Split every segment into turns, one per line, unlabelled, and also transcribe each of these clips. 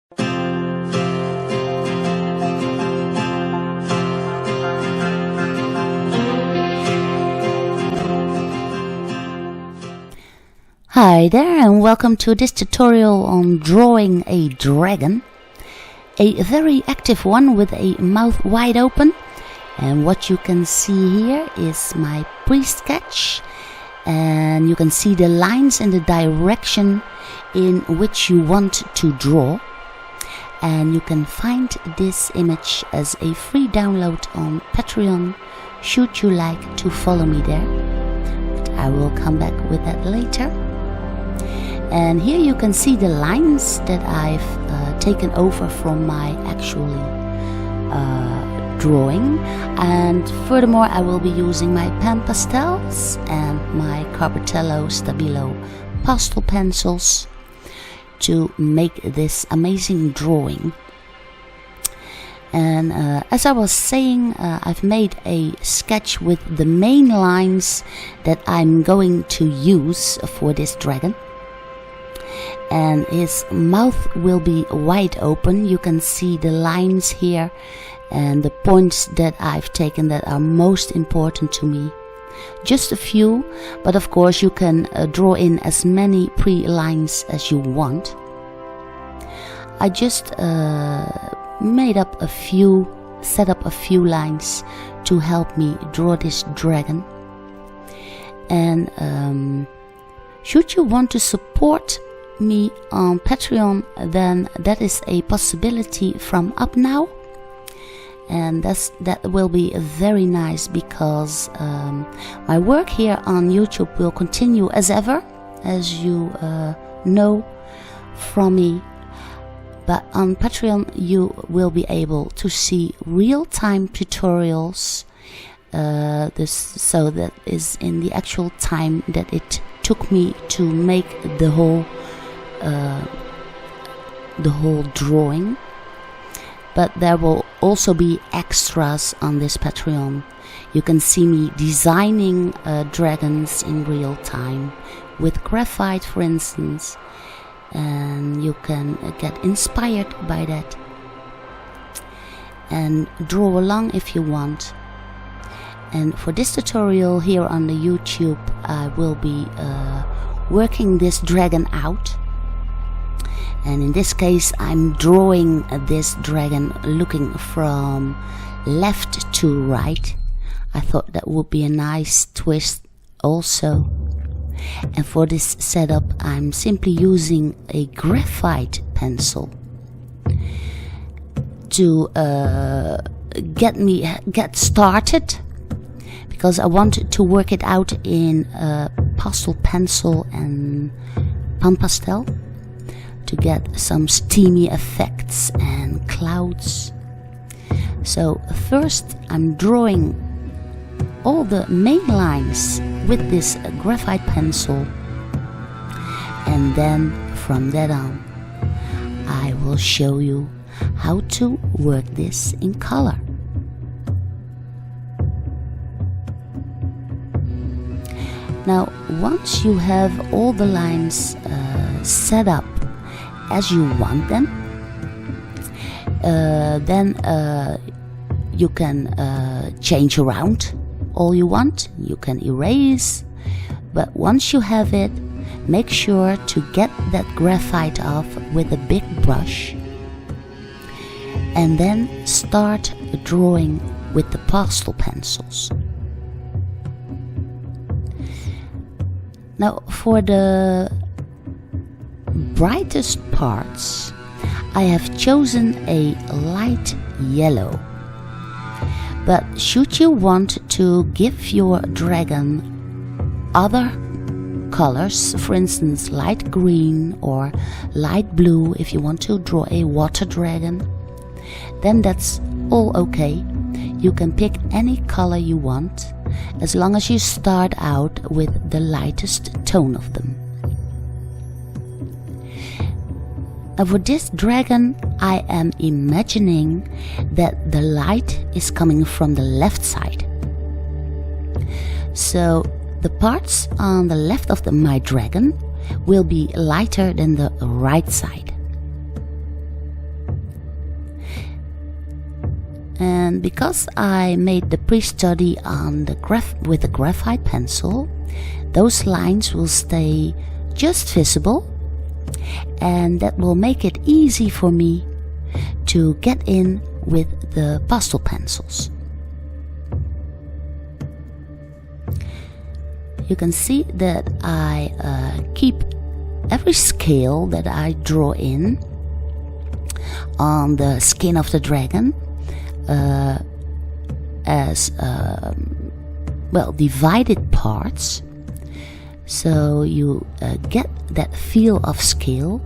Hi there, and welcome to this tutorial on drawing a dragon. A very active one with a mouth wide open. And what you can see here is my pre-sketch. And you can see the lines and the direction in which you want to draw. And you can find this image as a free download on Patreon, should you like to follow me there. But I will come back with that later. And here you can see the lines that I've taken over from my actually drawing. And furthermore, I will be using my pen pastels and my Carbatello Stabilo pastel pencils to make this amazing drawing. And as I was saying, I've made a sketch with the main lines that I'm going to use for this dragon. And his mouth will be wide open. You can see the lines here and the points that I've taken that are most important to me. Just a few, but of course you can draw in as many pre-lines as you want. I just set up a few lines to help me draw this dragon. And should you want to support me on Patreon, then that is a possibility from up now, and that will be very nice, because my work here on YouTube will continue as ever, as you know from me. But on Patreon you will be able to see real-time tutorials, so that is in the actual time that it took me to make the whole drawing. But there will also be extras on this Patreon. You can see me designing dragons in real time with graphite, for instance, and you can get inspired by that and draw along if you want. And for this tutorial here on the YouTube, I will be working this dragon out. And in this case I'm drawing this dragon looking from left to right. I thought that would be a nice twist also. And for this setup I'm simply using a graphite pencil to get started, because I wanted to work it out in pastel pencil and pan pastel, to get some steamy effects and clouds. So first I'm drawing all the main lines with this graphite pencil, and then from that on I will show you how to work this in color. Now once you have all the lines set up as you want them, then you can change around all you want. You can erase, but once you have it, make sure to get that graphite off with a big brush, and then start drawing with the pastel pencils. Now for the brightest parts I have chosen a light yellow, but should you want to give your dragon other colors, for instance light green or light blue, if you want to draw a water dragon, then that's all okay. You can pick any color you want, as long as you start out with the lightest tone of them. For this dragon I am imagining that the light is coming from the left side. So the parts on the left of my dragon will be lighter than the right side. And because I made the pre-study on the with the graphite pencil, those lines will stay just visible, and that will make it easy for me to get in with the pastel pencils. You can see that I keep every scale that I draw in on the skin of the dragon as well, divided parts, so you get that feel of scale.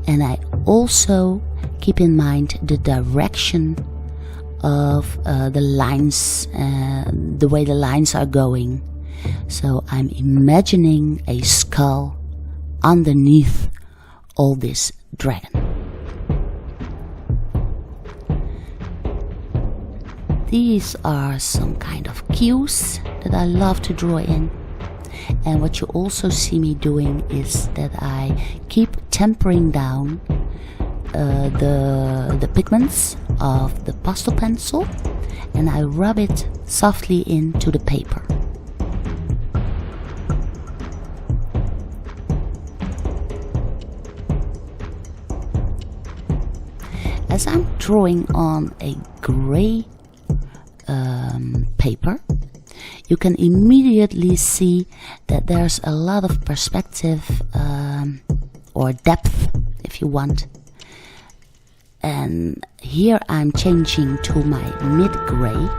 And I also keep in mind the direction of the lines, the way the lines are going. So I'm imagining a skull underneath all this dragon. These are some kind of cues that I love to draw in. And what you also see me doing is that I keep tempering down the pigments of the pastel pencil, and I rub it softly into the paper. As I'm drawing on a gray paper, you can immediately see that there's a lot of perspective or depth, if you want. And here I'm changing to my mid-gray,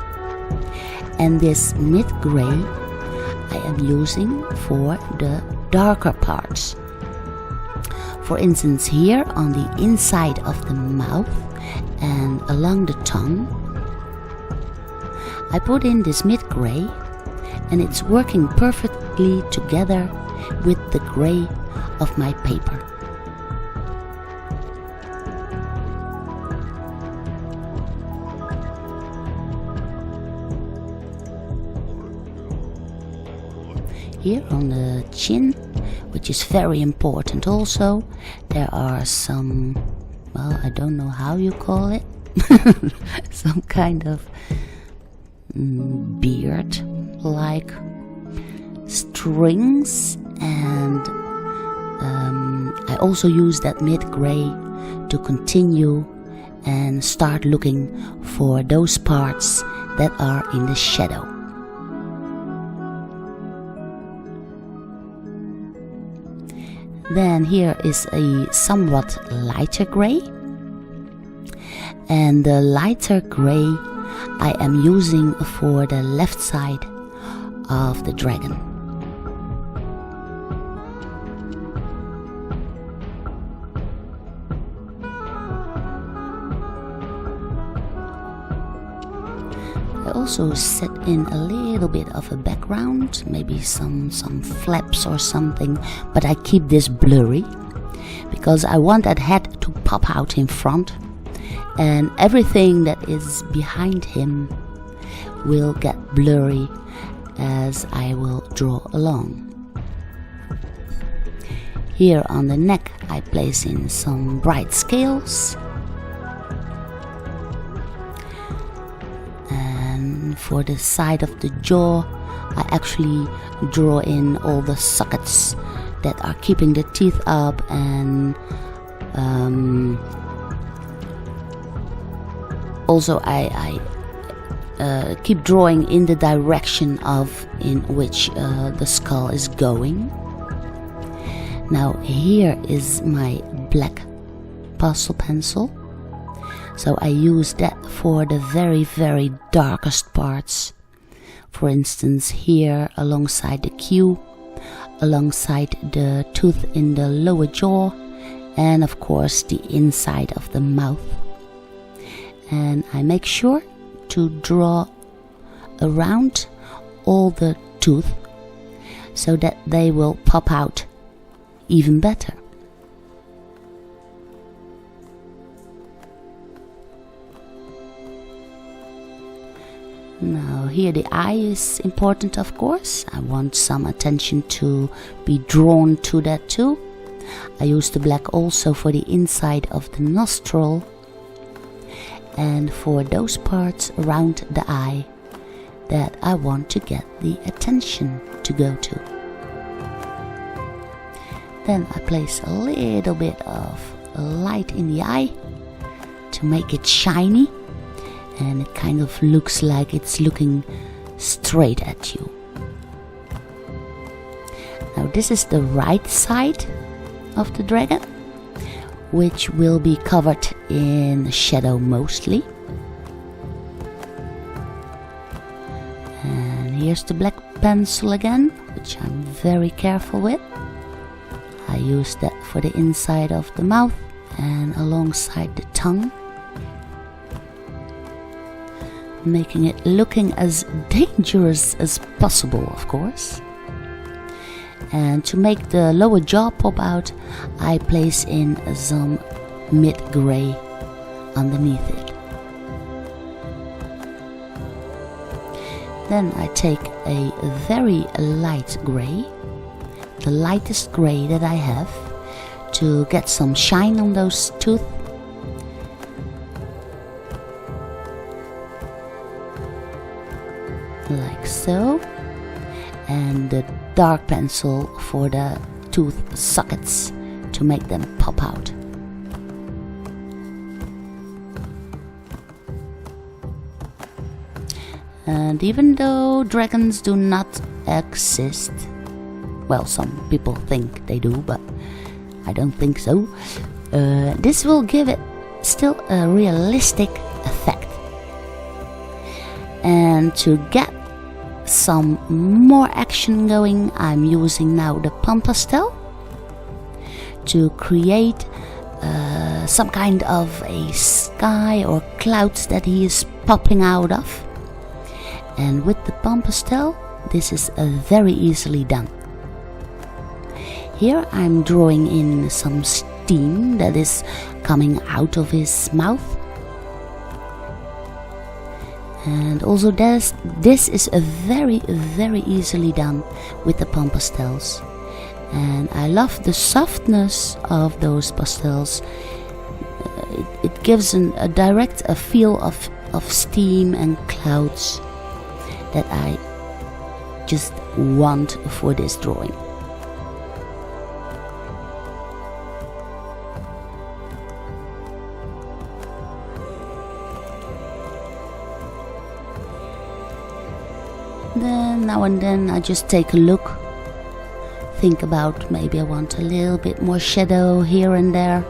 and this mid-gray I am using for the darker parts. For instance, here on the inside of the mouth and along the tongue, I put in this mid-gray, and it's working perfectly together with the gray of my paper. Here on the chin, which is very important also, there are some, well, I don't know how you call it, some kind of beard-like strings, and I also use that mid-gray to continue and start looking for those parts that are in the shadow. Then here is a somewhat lighter gray, and the lighter gray I am using for the left side of the dragon. I also set in a little bit of a background, maybe some flaps or something, but I keep this blurry because I want that head to pop out in front, and everything that is behind him will get blurry as I will draw along. Here on the neck I place in some bright scales, and for the side of the jaw I actually draw in all the sockets that are keeping the teeth up, and also I keep drawing in the direction of in which the skull is going. Now here is my black pastel pencil, so I use that for the very darkest parts. For instance, here alongside the queue, alongside the tooth in the lower jaw, and of course the inside of the mouth. And I make sure to draw around all the tooth so that they will pop out even better. Now here the eye is important, of course. I want some attention to be drawn to that too. I use the black also for the inside of the nostril, and for those parts around the eye that I want to get the attention to go to. Then I place a little bit of light in the eye to make it shiny, and it kind of looks like it's looking straight at you. Now this is the right side of the dragon, which will be covered in shadow mostly. And here's the black pencil again, which I'm very careful with. I use that for the inside of the mouth and alongside the tongue, making it looking as dangerous as possible, of course. And to make the lower jaw pop out, I place in some mid-gray underneath it. Then I take a very light gray, the lightest gray that I have, to get some shine on those teeth. Like so. And the dark pencil for the tooth sockets to make them pop out. And even though dragons do not exist, well, some people think they do, but I don't think so, this will give it still a realistic effect. And to get some more action going, I'm using now the Pastel to create some kind of a sky or clouds that he is popping out of. And with the Pastel, this is very easily done. Here I'm drawing in some steam that is coming out of his mouth. And also this is a very easily done with the pastels. And I love the softness of those pastels. It gives a direct feel of steam and clouds that I just want for this drawing. Then now and then I just take a look, think about maybe I want a little bit more shadow here and there,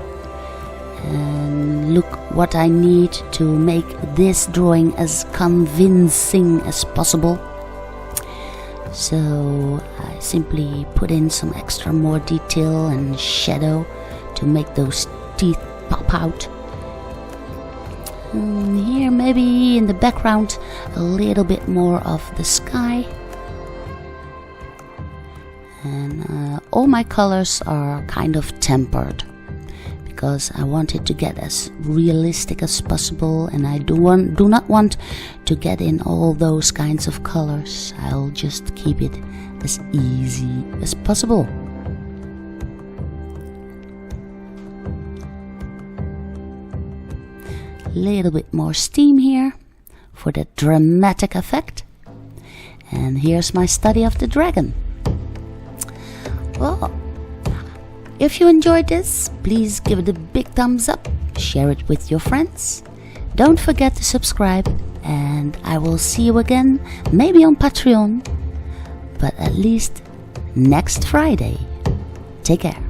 and look what I need to make this drawing as convincing as possible. So I simply put in some extra more detail and shadow to make those teeth pop out. Here maybe in the background a little bit more of the sky. And all my colors are kind of tempered because I want it to get as realistic as possible, and I do not want to get in all those kinds of colors. I'll just keep it as easy as possible. Little bit more steam here for the dramatic effect. And here's my study of the dragon. Well, if you enjoyed this, please give it a big thumbs up, share it with your friends. Don't forget to subscribe, and I will see you again, maybe on Patreon, but at least next Friday. Take care.